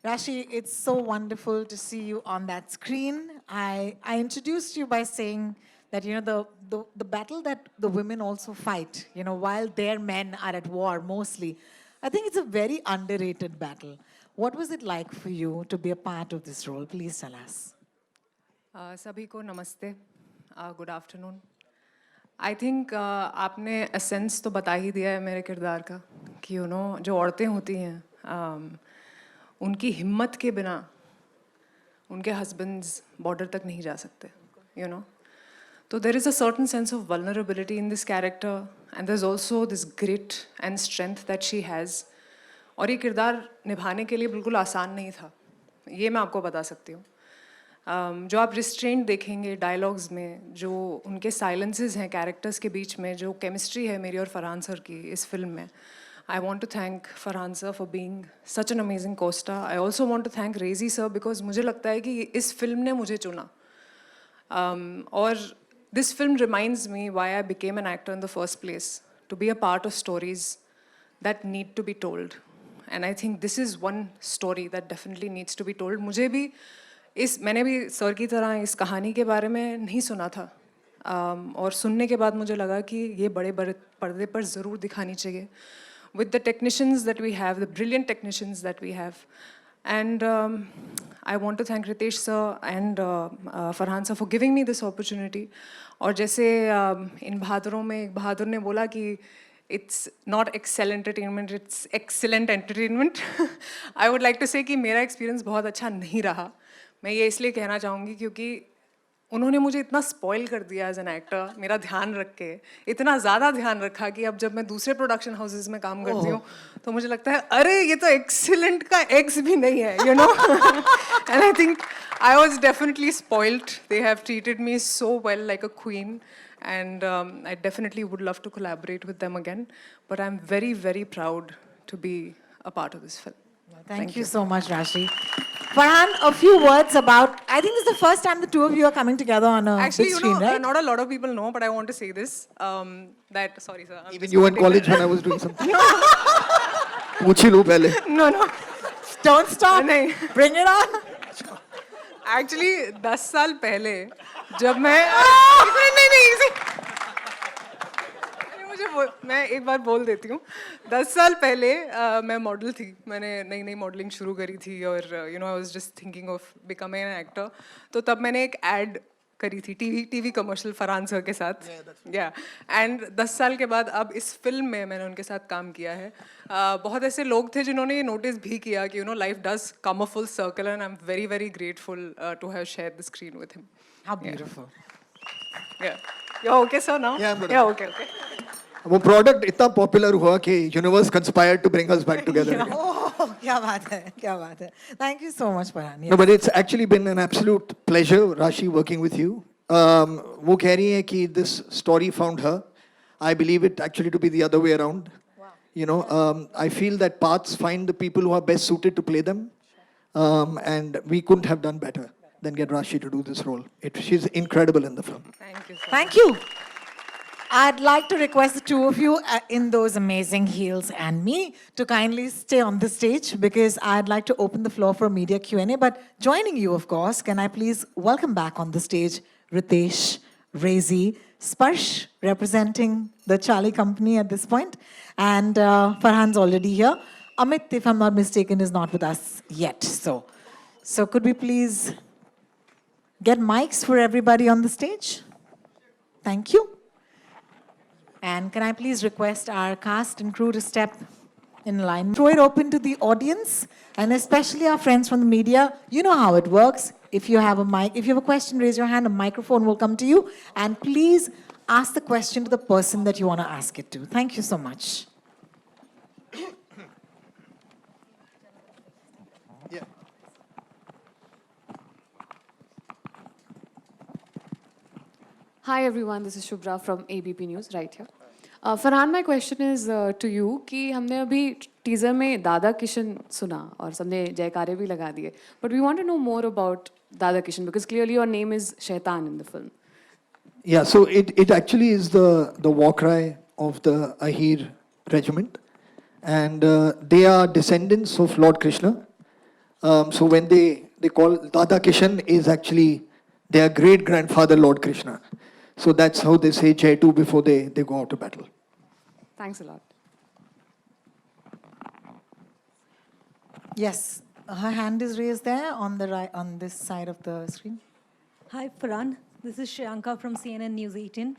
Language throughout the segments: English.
Rashi, it's so wonderful to see you on that screen. I introduced you by saying that, the battle that the women also fight, while their men are at war mostly. I think it's a very underrated battle. What was it like for you to be a part of this role? Please tell us. सभी को नमस्ते, good afternoon. I think आपने essence तो बता ही दिया है मेरे किरदार का कि जो औरतें होती हैं उनकी हिम्मत के बिना उनके हस्बैंड्स बॉर्डर तक नहीं जा सकते, तो there is a certain sense of vulnerability in this character and there is also this grit and strength that she has. और ये किरदार निभाने के लिए बिल्कुल आसान नहीं था, ये मैं आपको बता सकती हूँ। जो आप रिस्ट्रेंट देखेंगे डायलॉग्स में, जो उनके साइलेंसेस हैं कैरेक्टर्स के बीच में, जो केमिस्ट्री है मेरी और फरहान सर की इस फिल्म में, I want to thank Farhan sir for being such an amazing costar. I also want to thank Reji sir because मुझे लगता है कि इस फिल्म ने मुझे चुना। और this film reminds me why I became an actor in the first place, to be a part of stories that need to be told, and I think this is one story that definitely needs to be told. मुझे भी मैंने भी sir की तरह इस कहानी के बारे में नहीं सुना था, और सुनने के बाद मुझे लगा कि ये बड़े बड़े पर्दे पर ज़रूर दिखानी चाहिए with the technicians that we have, the brilliant technicians that we have. And I want to thank Ritesh sir and Farhan sir for giving me this opportunity. और जैसे इन बहादुरों में एक बहादुर ने बोला कि it's not Excel Entertainment, it's excellent entertainment. I would like to say कि मेरा experience बहुत अच्छा नहीं रहा। मैं ये इसलिए कहना चाहूँगी क्योंकि उन्होंने मुझे इतना स्पॉइल कर दिया एज एन एक्टर, मेरा ध्यान रख के इतना ज़्यादा ध्यान रखा कि अब जब मैं दूसरे प्रोडक्शन हाउसेज में काम करती हूँ तो मुझे लगता है अरे ये तो एक्सीलेंट का एक्स भी नहीं है, and I think I was definitely spoiled. They have treated me so well like a queen, and I definitely would love to collaborate with them again. But I'm very, very proud to be a part of this film. Thank you so much, Rashi. Farhan, a few words about, I think this is the first time the two of you are coming together on a Actually, big screen, right? not a lot of people know, but I want to say this, that, sorry sir. Even you were in college when I was doing something. पूछ ही लो पहले. No. Don't stop. नहीं. Bring it on. Actually, 10 साल पहले जब मैं नहीं मैं एक बार बोल देती हूँ। 10 साल पहले मैं मॉडल थी, मैंने नई नई मॉडलिंग शुरू करी थी और I was just thinking of becoming an actor. तो तब मैंने एक एड करी थी, टीवी कमर्शियल फरहान सर के साथ, एंड 10 साल के बाद अब इस फिल्म में मैंने उनके साथ काम किया है। बहुत ऐसे लोग थे जिन्होंने ये नोटिस भी किया कि life does come a full circle, and I am very very grateful to have shared the screen with him. How beautiful. You're okay sir now? Yeah, I'm good. Yeah, okay. वो product इतना popular हुआ कि universe conspired to bring us back together. Oh, क्या बात है, क्या बात है. Thank you so much, Farhan. No, but it's actually been an absolute pleasure, Rashi, working with you. वो कह रही है कि this story found her. I believe it actually to be the other way around. Wow. I feel that paths find the people who are best suited to play them, and we couldn't have done better than get Rashi to do this role. She's incredible in the film. Thank you sir. Thank you. I'd like to request the two of you in those amazing heels and me to kindly stay on the stage because I'd like to open the floor for media Q&A. But joining you, of course, can I please welcome back on the stage Ritesh, Rezi, Sparsh, representing the Charlie Company at this point. And Farhan's already here. Amit, if I'm not mistaken, is not with us yet. So could we please get mics for everybody on the stage? Thank you. And can I please request our cast and crew to step in line? Throw it open to the audience, and especially our friends from the media. You know how it works. If you have a mic, if you have a question, raise your hand. A microphone will come to you. And please ask the question to the person that you want to ask it to. Thank you so much. Yeah. Hi everyone, this is Shubhra from ABP News right here. Farhan, my question is to you कि हमने अभी teaser में दादा किशन सुना और सबने जयकारे भी लगा दिए, but we want to know more about Dada Kishan because clearly your name is Shaitan in the film. Yeah, so it actually is the war cry of the Ahir regiment, and they are descendants of Lord Krishna. So when they call Dada Kishan is actually their great grandfather Lord Krishna. So that's how they say Jai Tu before they go out to battle. Thanks a lot. Yes, her hand is raised there on the right, on this side of the screen. Hi, Farhan. This is Shriyanka from CNN News 18.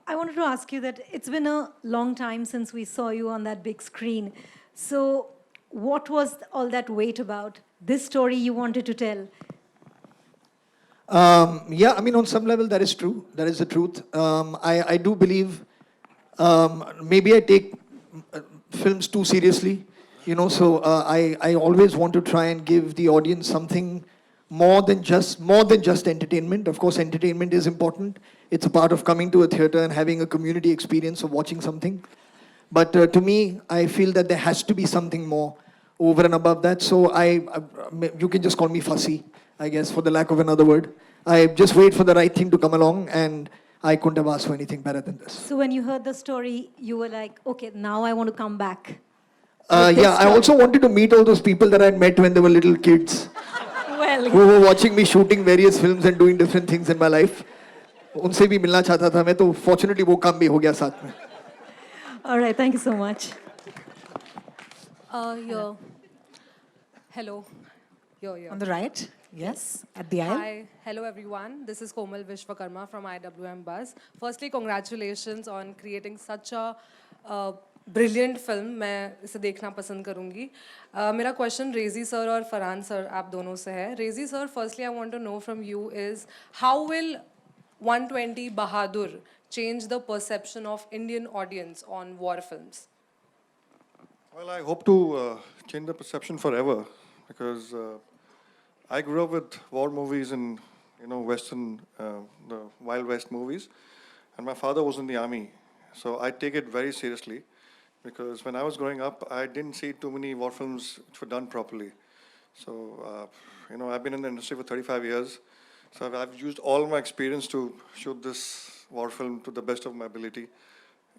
I wanted to ask you that it's been a long time since we saw you on that big screen. So, what was all that wait about? This story you wanted to tell? Yeah, I mean, on some level, that is true. That is the truth. I do believe maybe I take films too seriously, you know, so I always want to try and give the audience something more than just entertainment. Of course, entertainment is important. It's a part of coming to a theater and having a community experience of watching something. But to me, I feel that there has to be something more over and above that. So you can just call me fussy, I guess, for the lack of another word. I just wait for the right thing to come along, and I couldn't have asked for anything better than this. So, when you heard the story, you were like, okay, now I want to come back. Yeah, I also wanted to meet all those people that I met when they were little kids, Well, who were watching me shooting various films and doing different things in my life. उनसे भी मिलना चाहता था मैं, तो fortunately वो काम भी हो गया साथ में. all right, thank you so much. Here. Hello. Here. On the right, yes, at the aisle. Hi. Hello, everyone. This is Komal Vishwakarma from IWM Buzz. Firstly, congratulations on creating such a brilliant film. मैं इसे देखना पसंद करूँगी. मेरा question Rezi sir और Farhan sir आप दोनों से है. Rezi sir, firstly, I want to know from you is how will 120 Bahadur change the perception of Indian audience on war films? Well, I hope to change the perception forever, because I grew up with war movies and, you know, Western, the Wild West movies, and my father was in the army, so I take it very seriously, because when I was growing up, I didn't see too many war films which were done properly. So, you know, I've been in the industry for 35 years, so I've used all my experience to shoot this war film to the best of my ability,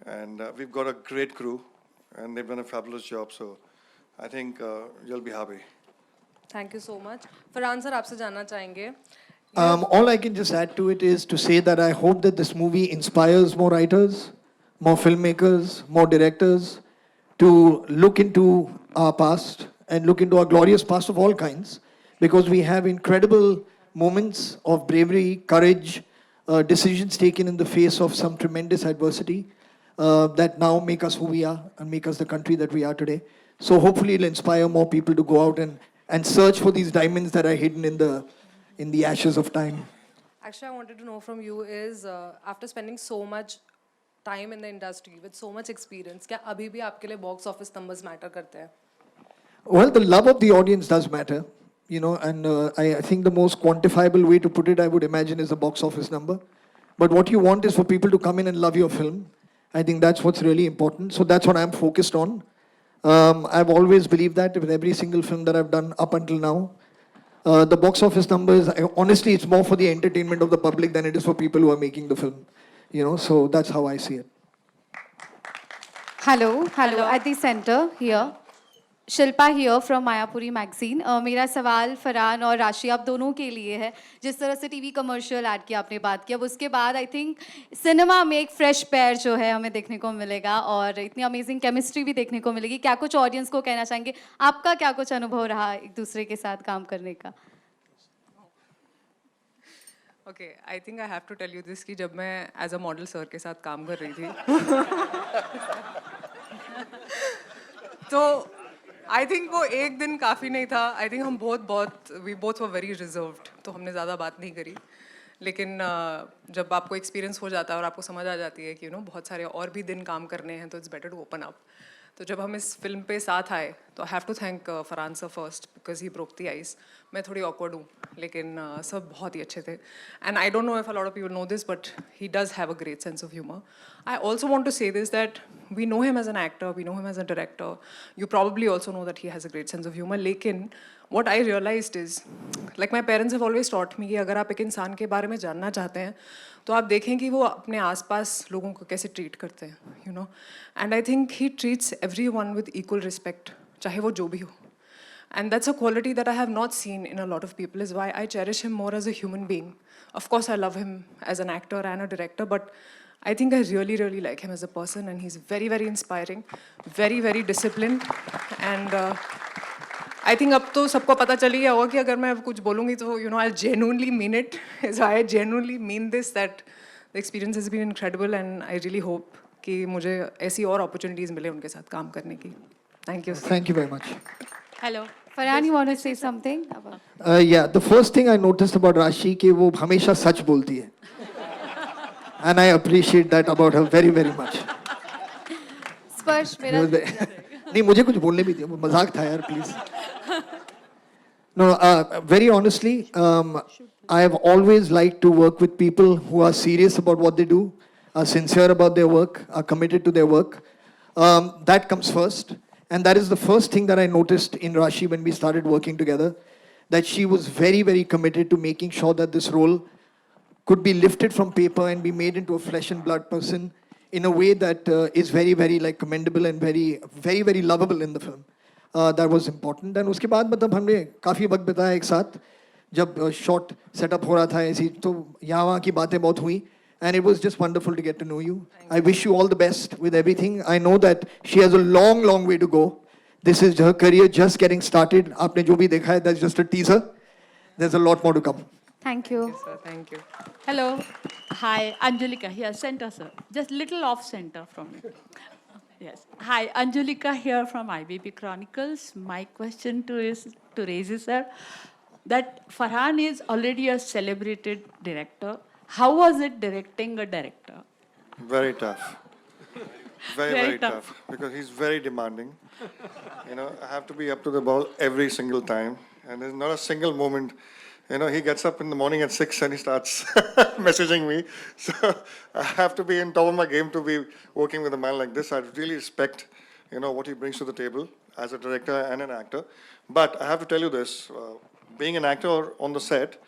and we've got a great crew, and they've done a fabulous job, so I think you'll be happy. Thank you so much. Farhan sir, आपसे जानना चाहेंगे. All I can just add to it is to say that I hope that this movie inspires more writers, more filmmakers, more directors to look into our past and look into our glorious past of all kinds, because we have incredible moments of bravery, courage, decisions taken in the face of some tremendous adversity that now make us who we are and make us the country that we are today. So hopefully it'll inspire more people to go out and search for these diamonds that are hidden in the ashes of time. Actually, I wanted to know from you is after spending so much time in the industry with so much experience, क्या अभी भी आपके लिए box office numbers matter करते हैं? Well, the love of the audience does matter, you know, and I think the most quantifiable way to put it, I would imagine, is the box office number. But what you want is for people to come in and love your film. I think that's what's really important. So that's what I'm focused on. I've always believed that with every single film that I've done up until now. The box office numbers, honestly, it's more for the entertainment of the public than it is for people who are making the film. You know, so that's how I see it. Hello, at the center here. Shilpa here from Mayapuri magazine. मेरा सवाल फरहान और राशि आप दोनों के लिए है. जिस तरह से टीवी कमर्शियल ऐड की आपने बात की, अब उसके बाद आई थिंक सिनेमा में एक फ्रेश पेयर जो है हमें देखने को मिलेगा और इतनी अमेजिंग केमिस्ट्री भी देखने को मिलेगी. क्या कुछ ऑडियंस को कहना चाहेंगे? आपका क्या कुछ अनुभव रहा एक दूसरे के साथ काम करने का? Okay, I think I have to tell you this कि जब मैं एज अ मॉडल सर के साथ काम कर रही थी तो आई थिंक वो एक दिन काफ़ी नहीं था. आई थिंक हम we both were very reserved, तो हमने ज़्यादा बात नहीं करी. लेकिन जब आपको एक्सपीरियंस हो जाता है और आपको समझ आ जाती है कि यू नो बहुत सारे और भी दिन काम करने हैं, तो it's better to open up. तो जब हम इस फिल्म पे साथ आए तो I have to thank Farhan sir first because he broke the ice. मैं थोड़ी ऑकवर्ड हूँ, लेकिन सब बहुत ही अच्छे थे. And I don't know if a lot of people know this, but he does have a great sense of humour. I also want to say this, that we know him as an actor, we know him as a director. You probably also know that he has a great sense of humor. लेकिन what I realized is, like my parents have always taught me कि अगर आप एक इंसान के बारे में जानना चाहते हैं तो आप देखें कि वो अपने आसपास लोगों को कैसे ट्रीट करते हैं, you know. And I think he treats everyone with equal respect, चाहे वो जो भी हो. And that's a quality that I have not seen in a lot of people, is why I cherish him more as a human being. Of course, I love him as an actor and a director, but I think I really, really like him as a person, and he's very, very inspiring, very, very disciplined, and I think अब तो सबको पता चल ही गया होगा कि अगर मैं अब कुछ बोलूँगी तो I'll genuinely mean it. So I genuinely mean this, that the experience has been incredible, and I really hope कि मुझे ऐसी और opportunities मिले उनके साथ काम करने की. Thank you. Thank you very much. Hello. Farhan, you want to say something? Yeah, the first thing I noticed about Rashi कि वो हमेशा सच बोलती है. And I appreciate that about her very, very much. Sparsh, मेरा नहीं मुझे कुछ बोलने भी दिया, वो मजाक था यार, please. No, very honestly, I have always liked to work with people who are serious about what they do, are sincere about their work, are committed to their work. That comes first. And that is the first thing that I noticed in Rashi when we started working together, that she was very, very committed to making sure that this role could be lifted from paper and be made into a flesh and blood person in a way that is very, very like commendable and very, very, very lovable in the film. That was important. And उसके बाद मतलब हमने काफ़ी वक्त बिताया एक साथ, जब short setup हो रहा था ऐसी, तो यहाँ वहाँ की बातें बहुत हुई. And it was just wonderful to get to know you. I wish you all the best with everything. I know that she has a long, long way to go. This is her career just getting started. आपने जो भी देखा है, that's just a teaser. There's a lot more to come. Thank you. Sir, thank you. Hello. Hi, Anjulika here, center, sir. Just little off center from you. Yes. Hi, Anjulika here from IBP Chronicles. My question is to Rezi sir, that Farhan is already a celebrated director. How was it directing a director? Very tough. Very, Very very tough. Because he's very demanding. I have to be up to the ball every single time. And there's not a single moment. He gets up in the morning at 6 and he starts messaging me. So I have to be in top of my game to be working with a man like this. I really respect, what he brings to the table as a director and an actor. But I have to tell you this, being an actor on the set,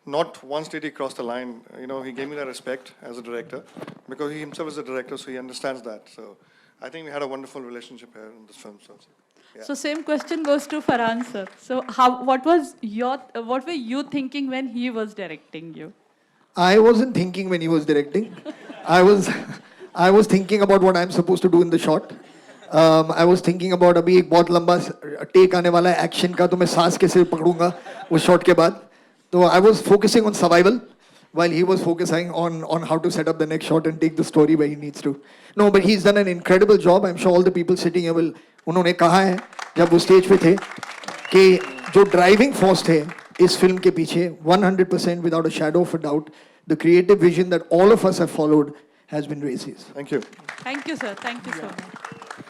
not once did he cross the line. He gave me that respect as a director because he himself is a director, so he understands that. So I think we had a wonderful relationship here in this film. So, yeah. So same question goes to Farhan sir. So what were you thinking when he was directing you? I wasn't thinking when he was directing. I was thinking about what I'm supposed to do in the shot. I was thinking about अभी एक बहुत लंबा take आने वाला है action का, तो मैं सांस कैसे पकड़ूंगा उस shot के बाद. So I was focusing on survival while he was focusing on how to set up the next shot and take the story where he needs to. No, but he's done an incredible job. I'm sure all the people sitting here will, उन्होंने कहा है जब वो stage पे थे कि जो driving force थे इस film के पीछे 100% without a shadow of a doubt, the creative vision that all of us have followed has been Rezi's. Thank you. Thank you, sir. Thank you so much.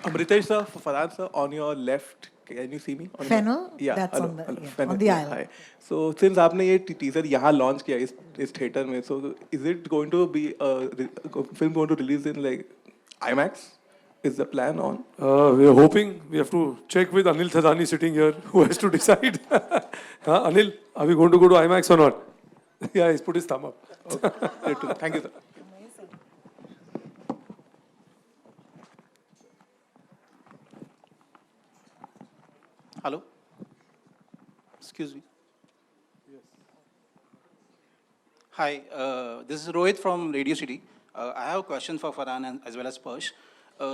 Amritesh sir, for Farhan sir, on your left, can you see me? Fennel? Yeah, That's hello, on the- hello, yeah, Fennel, on the yeah, aisle. hi. So since आपने ये teaser यहाँ launch किया इस theater में, so is it going to be film going to release in like IMAX? Is the plan on? We are hoping. We have to check with Anil Thadani sitting here, who has to decide. Anil, are we going to go to IMAX or not? Yeah, he's put his thumb up. Great to- Thank you sir. Hello? Excuse me. Hi, this is Rohit from Radio City. I have a question for Farhan and as well as Sparsh.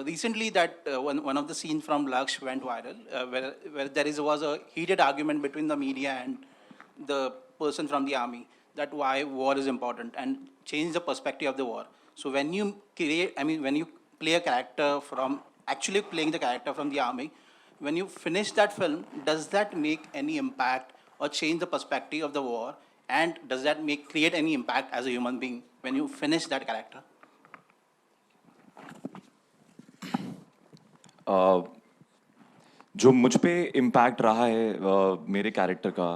Recently, one of the scenes from Laksh went viral, where was a heated argument between the media and the person from the army, that why war is important and change the perspective of the war. So when you when you play a character actually playing the character from the army, when you finish that film, does that make any impact or change the perspective of the war? And does that create any impact as a human being when you finish that character? जो मुझ पे impact रहा है मेरे character का,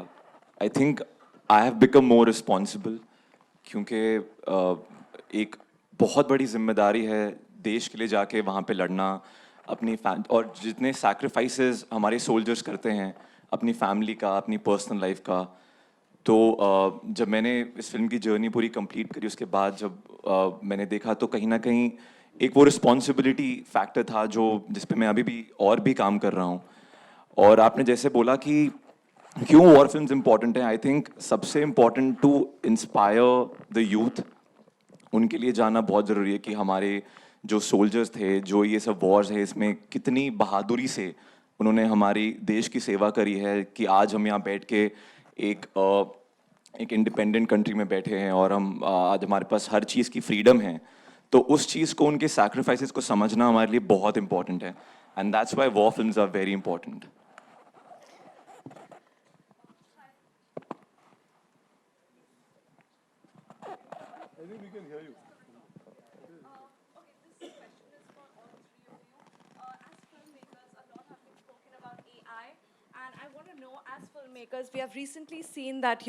आई think I have become more responsible, क्योंकि एक बहुत बड़ी जिम्मेदारी है देश के लिए जाके वहाँ पे लड़ना, अपनी और जितने सैक्रिफाइसेस हमारे सोल्जर्स करते हैं अपनी फैमिली का, अपनी पर्सनल लाइफ का. तो जब मैंने इस फिल्म की जर्नी पूरी कंप्लीट करी, उसके बाद जब मैंने देखा तो कहीं ना कहीं एक वो रिस्पॉन्सिबिलिटी फैक्टर था जिस पे मैं अभी भी और भी काम कर रहा हूँ. और आपने जैसे बोला कि क्यों वॉर फिल्म्स इंपॉर्टेंट हैं, आई थिंक सबसे important to inspire the youth, उनके लिए जानना बहुत ज़रूरी है कि हमारे जो सोल्जर्स थे, जो ये सब वॉर्स है, इसमें कितनी बहादुरी से उन्होंने हमारी देश की सेवा करी है कि आज हम यहाँ बैठ के एक इंडिपेंडेंट कंट्री में बैठे हैं और हम आज हमारे पास हर चीज़ की फ्रीडम है। तो उस चीज़ को, उनके सैक्रिफाइसेस को समझना हमारे लिए बहुत इंपॉर्टेंट है, and that's why war films are very important. And I want to know, as filmmakers, we have recently seen that,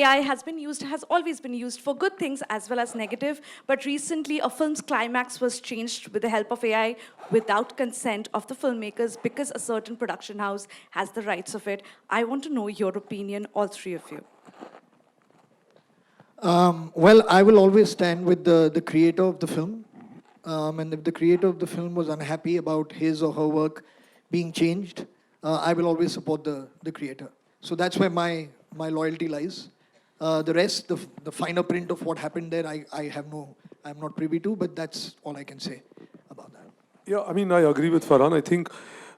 AI has always been used for good things as well as negative. But recently, a film's climax was changed with the help of AI without consent of the filmmakers because a certain production house has the rights of it. I want to know your opinion, all three of you. Well, I will always stand with the creator of the film. And if the creator of the film was unhappy about his or her work being changed, I will always support the creator. So that's where my loyalty lies. The rest, the finer print of what happened there, I'm not privy to, but that's all I can say about that. Yeah, I mean, I agree with Farhan. I think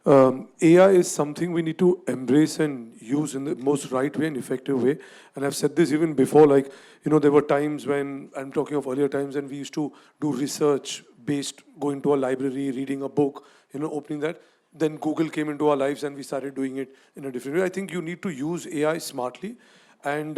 AI is something we need to embrace and use in the most right way and effective way. And I've said this even before, like, there were times when, I'm talking of earlier times, when we used to do research based, going to a library, reading a book, opening that. Then Google came into our lives and we started doing it in a different way. I think you need to use AI smartly and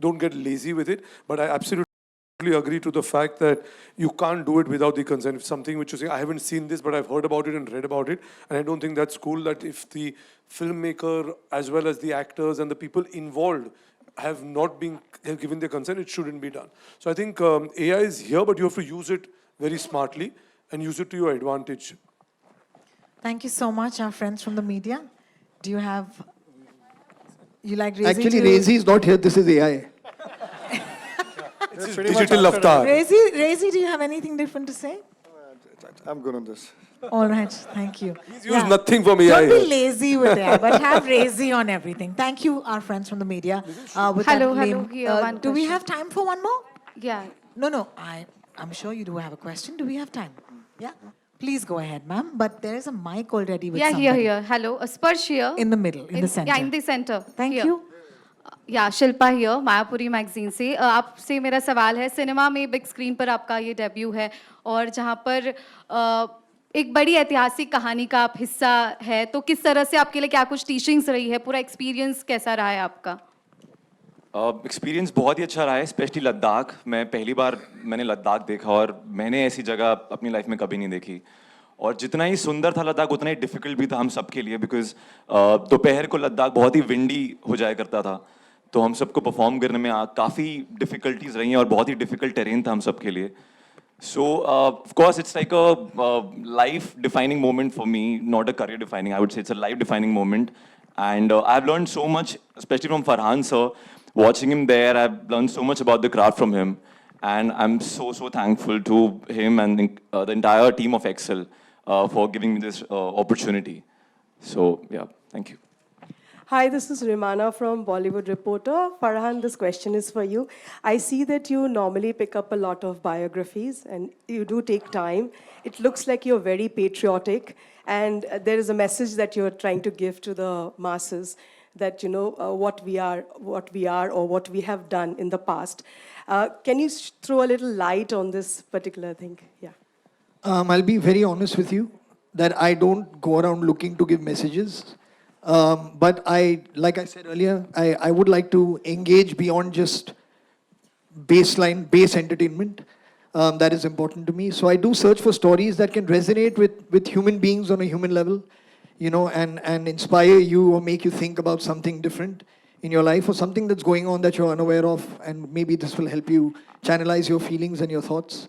don't get lazy with it. But I absolutely agree to the fact that you can't do it without the consent. If something which you say, I haven't seen this, but I've heard about it and read about it. And I don't think that's cool, that if the filmmaker as well as the actors and the people involved have given their consent, it shouldn't be done. So I think AI is here, but you have to use it very smartly and use it to your advantage. Thank you so much, our friends from the media. Do you like Rezi? Actually, Rezi is not here. This is AI. This is digital avatar. Rezi, do you have anything different to say? I'm good on this. All right, thank you. Please use nothing from AI. Don't be lazy with AI, but have Rezi on everything. Thank you, our friends from the media. Hello, here, one do we question. have time for one more? Yeah. No, I'm sure you do have a question. Do we have time? Yeah? Please go ahead, ma'am. But there is a mic already with somebody. Here. Hello, Sparsh here. In the middle, in the center. Yeah, in the center. Thank Here. you. या Shilpa here Mayapuri magazine से आपसे मेरा सवाल है, cinema में big screen पर आपका ये डेब्यू है और जहाँ पर एक बड़ी ऐतिहासिक कहानी का आप हिस्सा है, तो किस तरह से आपके लिए क्या कुछ टीचिंग्स रही है, पूरा एक्सपीरियंस कैसा रहा है आपका? एक्सपीरियंस बहुत ही अच्छा रहा है, स्पेशली लद्दाख। मैं पहली बार मैंने लद्दाख देखा और मैंने ऐसी जगह अपनी लाइफ में कभी नहीं देखी। और जितना ही सुंदर था लद्दाख, उतना ही डिफ़िकल्ट भी था हम सब के लिए, बिकॉज दोपहर को लद्दाख बहुत ही विंडी हो जाया करता था, तो हम सबको परफॉर्म करने में काफ़ी डिफ़िकल्टीज रही हैं और बहुत ही डिफ़िकल्ट टेरेन था हम सब के लिए। सो of course it's like a life defining moment for me, not a career defining, I would say it's a life defining moment, and I have learned so much, specially from Farhan sir. Watching him there, I've learned so much about the craft from him, and I'm so thankful to him and the entire team of Excel for giving me this opportunity. So yeah, thank you. Hi, this is Rimana from Bollywood Reporter. Farhan, this question is for you. I see that you normally pick up a lot of biographies and you do take time. It looks like you're very patriotic, and there is a message that you're trying to give to the masses, that what we are or what we have done in the past. Can you throw a little light on this particular thing? Yeah. I'll be very honest with you that I don't go around looking to give messages. But like I said earlier, I would like to engage beyond just base entertainment. That is important to me. So I do search for stories that can resonate with human beings on a human level, and inspire you or make you think about something different in your life, or something that's going on that you're unaware of, and maybe this will help you channelize your feelings and your thoughts.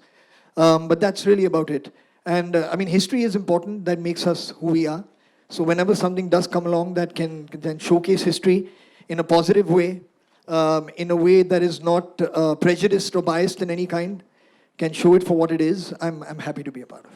But that's really about it. And I mean, history is important. That makes us who we are. So whenever something does come along that can then showcase history in a positive way, in a way that is not prejudiced or biased in any kind, can show it for what it is, I'm happy to be a part of it.